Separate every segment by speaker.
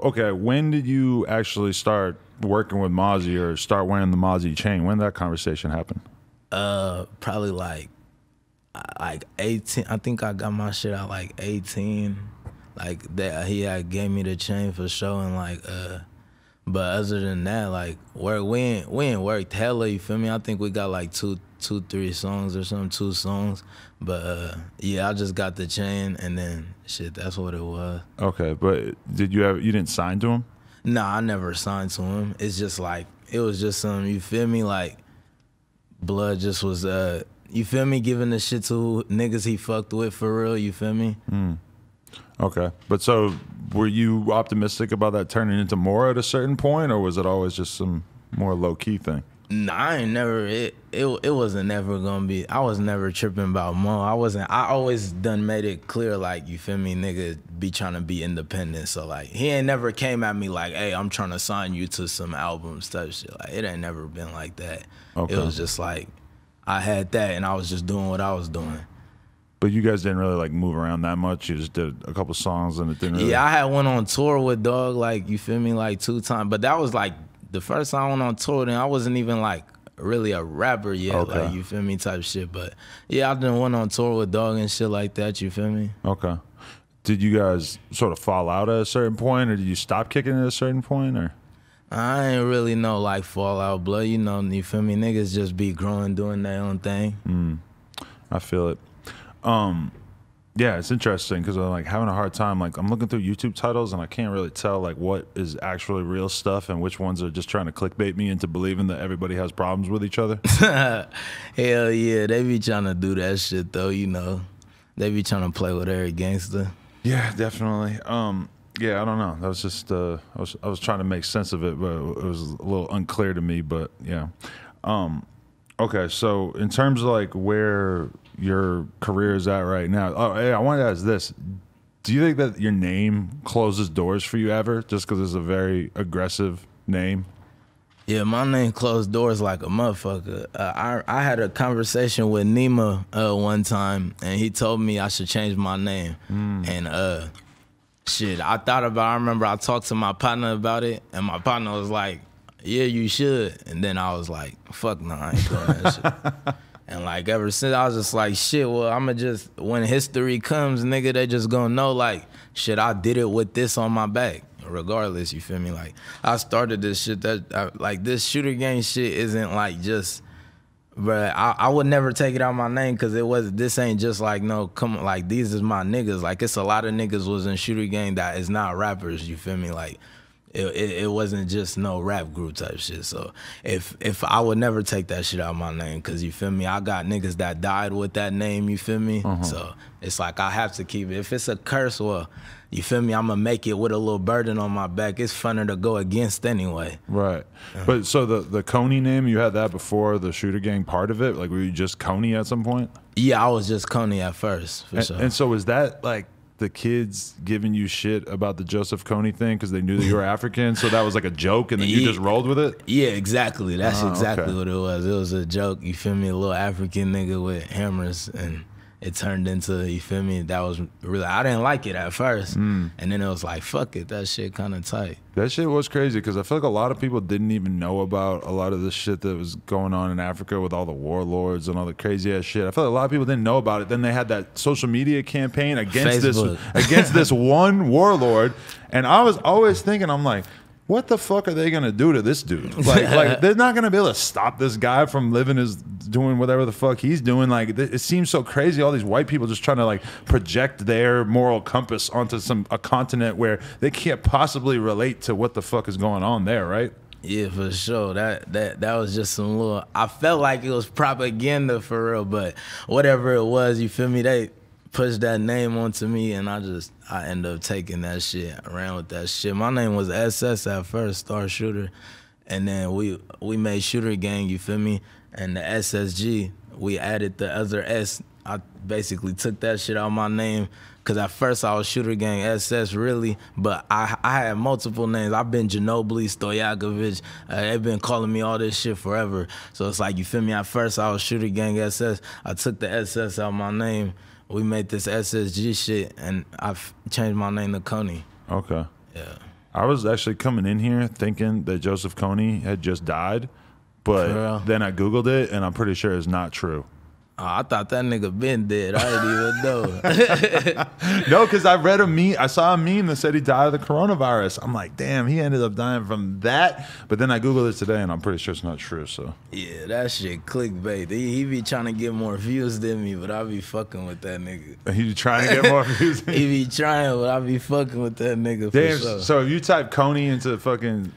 Speaker 1: Okay, when did you actually start working with Mozzy or start wearing the Mozzy chain? When did that conversation happen?
Speaker 2: Probably like 18. I think I got my shit out like 18. Like that, he had gave me the chain for sure, and but other than that, like we ain't worked hella. You feel me? I think we got like two, 3 songs or something, 2 songs. But yeah, I just got the chain, and then shit, that's what it was.
Speaker 1: Okay, but you didn't sign to him?
Speaker 2: Nah, I never signed to him. It's just like it was just some. You feel me? Like blood just was you feel me? Giving the shit to niggas he fucked with for real. You feel me?
Speaker 1: Okay, but so were you optimistic about that turning into more at a certain point, or was it always just some more low key thing?
Speaker 2: Nah, I ain't never. It wasn't never gonna be. I was never tripping about Mo. I wasn't. I always done made it clear, like, you feel me, nigga be trying to be independent. So like, he ain't never came at me like, hey, I'm trying to sign you to some albums type shit. Like, it ain't never been like that.
Speaker 1: Okay.
Speaker 2: It was just like, I had that and I was just doing what I was doing.
Speaker 1: But you guys didn't really like move around that much. You just did a couple songs and it didn't really.
Speaker 2: Yeah, I had went on tour with Dog, like, you feel me, like 2 times. But that was like the first time I went on tour, then I wasn't even like really a rapper yet,
Speaker 1: Okay.
Speaker 2: like, you feel me, type shit. But yeah, I done went on tour with Dog and shit like that, you feel me?
Speaker 1: Okay. Did you guys sort of fall out at a certain point, or did you stop kicking at a certain point, or?
Speaker 2: I ain't really know like Fallout Blood, you know, you feel me? Niggas just be growing, doing their own thing.
Speaker 1: I feel it. Yeah, it's interesting because I'm like having a hard time. Like, I'm looking through YouTube titles and I can't really tell like what is actually real stuff and which ones are just trying to clickbait me into believing that everybody has problems with each other.
Speaker 2: Hell yeah, they be trying to do that shit though, you know. They be trying to play with every gangster.
Speaker 1: Yeah, definitely. Yeah, I don't know. That was just I was trying to make sense of it, but it was a little unclear to me. But yeah. Okay, so in terms of like where your career is at right now, oh, hey, I wanted to ask this: do you think that your name closes doors for you ever, just because it's a very aggressive name?
Speaker 2: Yeah, my name closed doors like a motherfucker. I had a conversation with Nima one time, and he told me I should change my name. And shit, I remember I talked to my partner about it, and my partner was like, yeah, you should. And then I was like, fuck no, I ain't doing that shit. And like ever since, I was just like, shit, well, I'ma just, when history comes, nigga, they just gonna know, like, shit, I did it with this on my back. Regardless, you feel me? Like, I started this shit like, this ShooterGang shit isn't like just, but I would never take it out my name because this ain't just like, no, come on, like, these is my niggas. Like, it's a lot of niggas was in ShooterGang that is not rappers, you feel me? Like, it wasn't just no rap group type shit. So if I would never take that shit out my name, because you feel me, I got niggas that died with that name, you feel me? So it's like I have to keep it. If it's a curse, well, you feel me, I'm gonna make it with a little burden on my back. It's funner to go against anyway.
Speaker 1: Right. But so the Kony name, you had that before the ShooterGang part of it? Like, were you just Kony at some point?
Speaker 2: Yeah, I was just Kony at first, for sure.
Speaker 1: And so was that like the kids giving you shit about the Joseph Kony thing because they knew that you were African, so that was like a joke, and then you just rolled with it?
Speaker 2: Yeah, exactly. That's exactly
Speaker 1: okay.
Speaker 2: what it was. It was a joke, you feel me? A little African nigga with hammers, and it turned into, you feel me, that was really, I didn't like it at first. And then it was like, fuck it, that shit kind of tight.
Speaker 1: That shit was crazy because I feel like a lot of people didn't even know about a lot of the shit that was going on in Africa with all the warlords and all the crazy ass shit. I feel like a lot of people didn't know about it. Then they had that social media campaign against this one warlord, and I was always thinking, I'm like, what the fuck are they gonna do to this dude? Like they're not gonna be able to stop this guy from doing whatever the fuck he's doing. Like, it seems so crazy. All these white people just trying to like project their moral compass onto a continent where they can't possibly relate to what the fuck is going on there, right?
Speaker 2: Yeah, for sure. That was just some little, I felt like it was propaganda for real, but whatever it was, you feel me, they pushed that name onto me, and I ended up taking that shit, around with that shit. My name was SS at first, Star Shooter, and then we made ShooterGang, you feel me? And the SSG, we added the other S. I basically took that shit out of my name, because at first I was ShooterGang SS, really, but I had multiple names. I've been Ginobili, Stojakovic. They've been calling me all this shit forever. So it's like, you feel me? At first I was ShooterGang SS. I took the SS out of my name. We made this SSG shit, and I've changed my name to Kony.
Speaker 1: Okay.
Speaker 2: Yeah.
Speaker 1: I was actually coming in here thinking that Joseph Kony had just died, but then I Googled it, and I'm pretty sure it's not true.
Speaker 2: Oh, I thought that nigga been dead. I didn't even know.
Speaker 1: No, because I read a meme. I saw a meme that said he died of the coronavirus. I'm like, damn, he ended up dying from that. But then I Googled it today, and I'm pretty sure it's not true. So
Speaker 2: yeah, that shit clickbait. He be trying to get more views than me, but I be fucking with that nigga.
Speaker 1: He trying to get more views?
Speaker 2: He be trying, but I be fucking with that nigga.
Speaker 1: Damn.
Speaker 2: For sure.
Speaker 1: So if you type Kony into fucking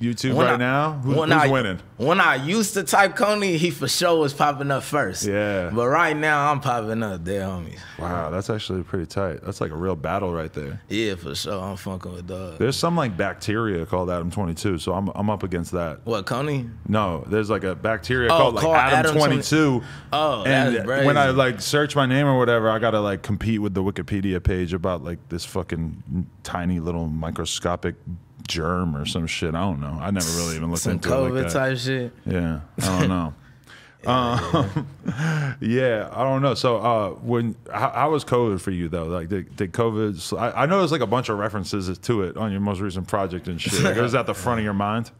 Speaker 1: YouTube right now, who's winning?
Speaker 2: When I used to type Kony, he for sure was popping up first.
Speaker 1: Yeah.
Speaker 2: But right now, I'm popping up there, homies.
Speaker 1: Wow, that's actually pretty tight. That's like a real battle right there.
Speaker 2: Yeah, for sure. I'm fucking with dog.
Speaker 1: There's some like bacteria called Adam 22, so I'm up against that.
Speaker 2: What, Kony?
Speaker 1: No, there's like a bacteria called like Adam 22.
Speaker 2: Oh,
Speaker 1: and
Speaker 2: that's crazy.
Speaker 1: When I like search my name or whatever, I gotta like compete with the Wikipedia page about like this fucking tiny little microscopic germ or some shit. I don't know. I never really even looked into
Speaker 2: COVID
Speaker 1: it like that.
Speaker 2: type shit.
Speaker 1: Yeah, I don't know. Yeah, I don't know. So, how was COVID for you though? Like, did COVID? I know there's like a bunch of references to it on your most recent project and shit. Like, it was at the front of your mind.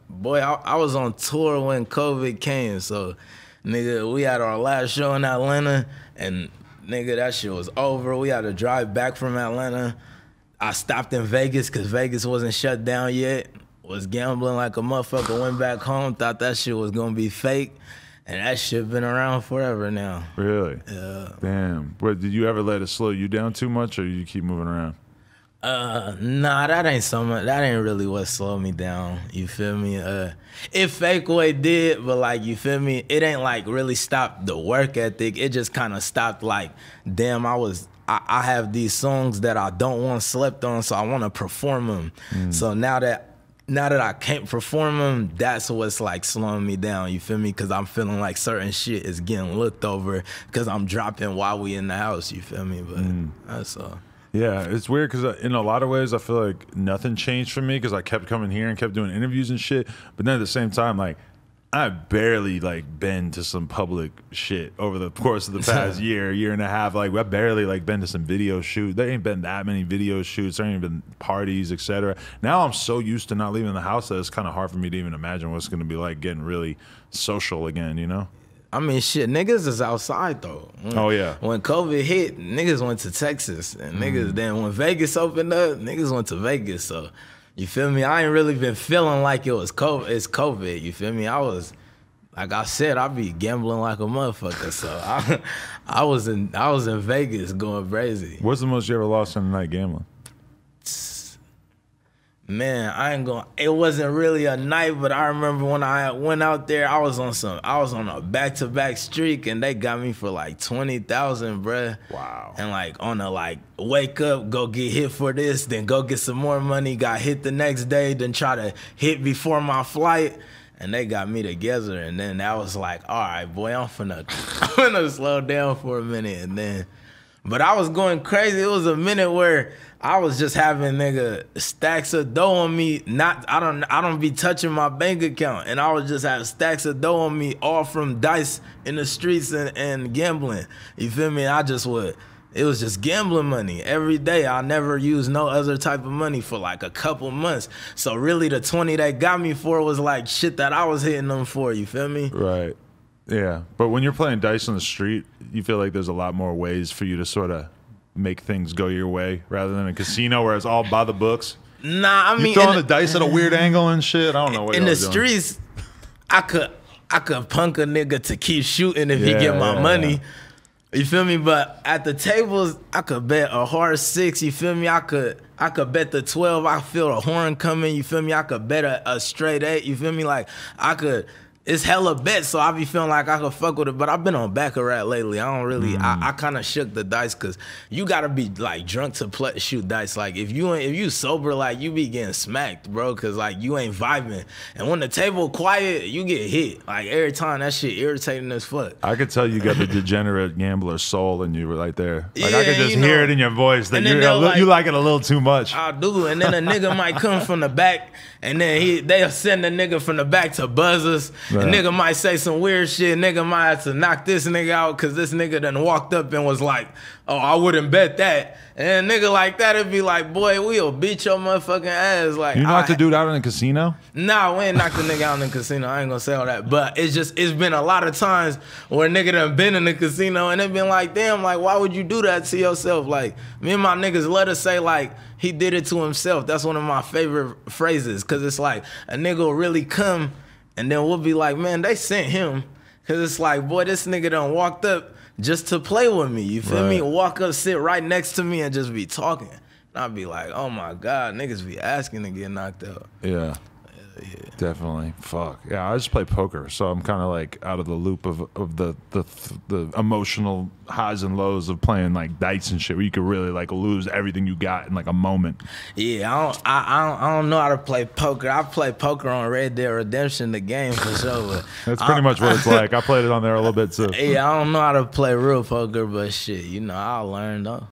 Speaker 2: Boy, I was on tour when COVID came. So, nigga, we had our last show in Atlanta, and nigga, that shit was over. We had to drive back from Atlanta. I stopped in Vegas because Vegas wasn't shut down yet. Was gambling like a motherfucker, went back home, thought that shit was gonna be fake. And that shit been around forever now.
Speaker 1: Really?
Speaker 2: Yeah.
Speaker 1: Damn. What, did you ever let it slow you down too much, or you keep moving around?
Speaker 2: Nah, that ain't so much. That ain't really what slowed me down. You feel me? It fake way did, but like, you feel me? It ain't like really stopped the work ethic. It just kind of stopped like, damn, I have these songs that I don't want slept on, so I want to perform them. So now that I can't perform them, that's what's like slowing me down, you feel me? Because I'm feeling like certain shit is getting looked over because I'm dropping while we in the house, you feel me? But that's all.
Speaker 1: Yeah, it's weird because in a lot of ways I feel like nothing changed for me because I kept coming here and kept doing interviews and shit. But then at the same time, like, I've barely like been to some public shit over the course of the past year and a half. Like, I've barely like been to some video shoots. There ain't been that many video shoots. There ain't been parties, etc. Now I'm so used to not leaving the house that it's kind of hard for me to even imagine what's gonna be like getting really social again. You know?
Speaker 2: I mean, shit, niggas is outside though.
Speaker 1: Oh yeah.
Speaker 2: When COVID hit, niggas went to Texas, and niggas then when Vegas opened up, niggas went to Vegas. So. You feel me? I ain't really been feeling like it was COVID. It's COVID. You feel me? I was, like I said, I be gambling like a motherfucker. So I was in Vegas going crazy.
Speaker 1: What's the most you ever lost in the night gambling?
Speaker 2: Man, I ain't going. It wasn't really a night, but I remember when I went out there, I was on a back-to-back streak, and they got me for like 20,000, bruh.
Speaker 1: Wow.
Speaker 2: And like on a like wake up, go get hit for this, then go get some more money. Got hit the next day, then try to hit before my flight, and they got me together. And then that was like, all right, boy, I'm finna slow down for a minute, and then. But I was going crazy. It was a minute where I was just having nigga stacks of dough on me. I don't be touching my bank account, and I was just having stacks of dough on me, all from dice in the streets and gambling. You feel me? It was just gambling money every day. I never used no other type of money for like a couple months. So really, the 20 they got me for was like shit that I was hitting them for. You feel me?
Speaker 1: Right. Yeah, but when you're playing dice on the street, you feel like there's a lot more ways for you to sort of make things go your way rather than a casino where it's all by the books.
Speaker 2: Nah, I mean,
Speaker 1: you throwing the dice at a weird angle and shit. I don't know what
Speaker 2: in the
Speaker 1: doing.
Speaker 2: Streets. I could punk a nigga to keep shooting if he get my money. Yeah. You feel me? But at the tables, I could bet a hard 6. You feel me? I could bet the 12. I feel a horn coming. You feel me? I could bet a straight 8. You feel me? Like I could. It's hella bets, so I be feeling like I could fuck with it. But I've been on Baccarat lately. I don't really. I kind of shook the dice because you gotta be like drunk to shoot dice. Like if you sober, like you be getting smacked, bro. Cause like you ain't vibing. And when the table quiet, you get hit. Like every time, that shit irritating as fuck.
Speaker 1: I could tell you got the degenerate gambler soul in you right there. Like
Speaker 2: yeah,
Speaker 1: I could just hear it in your voice that you like it a little too much.
Speaker 2: I do. And then a nigga might come from the back, and then they'll send the nigga from the back to buzz us. A nigga might say some weird shit. Nigga might have to knock this nigga out because this nigga done walked up and was like, oh, I wouldn't bet that. And a nigga like that, it'd be like, boy, we'll beat your motherfucking ass. Like,
Speaker 1: you knocked the dude out in a casino?
Speaker 2: Nah, we ain't knocked the nigga out in the casino. I ain't gonna say all that. But it's been a lot of times where a nigga done been in the casino and it been like, damn, like, why would you do that to yourself? Like, me and my niggas let us say, like, he did it to himself. That's one of my favorite phrases. Cause it's like, a nigga will really come and then we'll be like, man, they sent him. Cause it's like, boy, this nigga done walked up just to play with me, you feel me? Walk up, sit right next to me and just be talking. And I'd be like, oh my God, niggas be asking to get knocked out.
Speaker 1: Yeah. Yeah. Definitely. Fuck. Yeah, I just play poker, so I'm kind of like out of the loop of the emotional highs and lows of playing like dice and shit, where you could really like lose everything you got in like a moment.
Speaker 2: Yeah, I don't know how to play poker. I play poker on Red Dead Redemption, the game for sure. But
Speaker 1: that's pretty much what it's like. I played it on there a little bit too.
Speaker 2: Yeah, I don't know how to play real poker, but shit, you know, I'll learn though.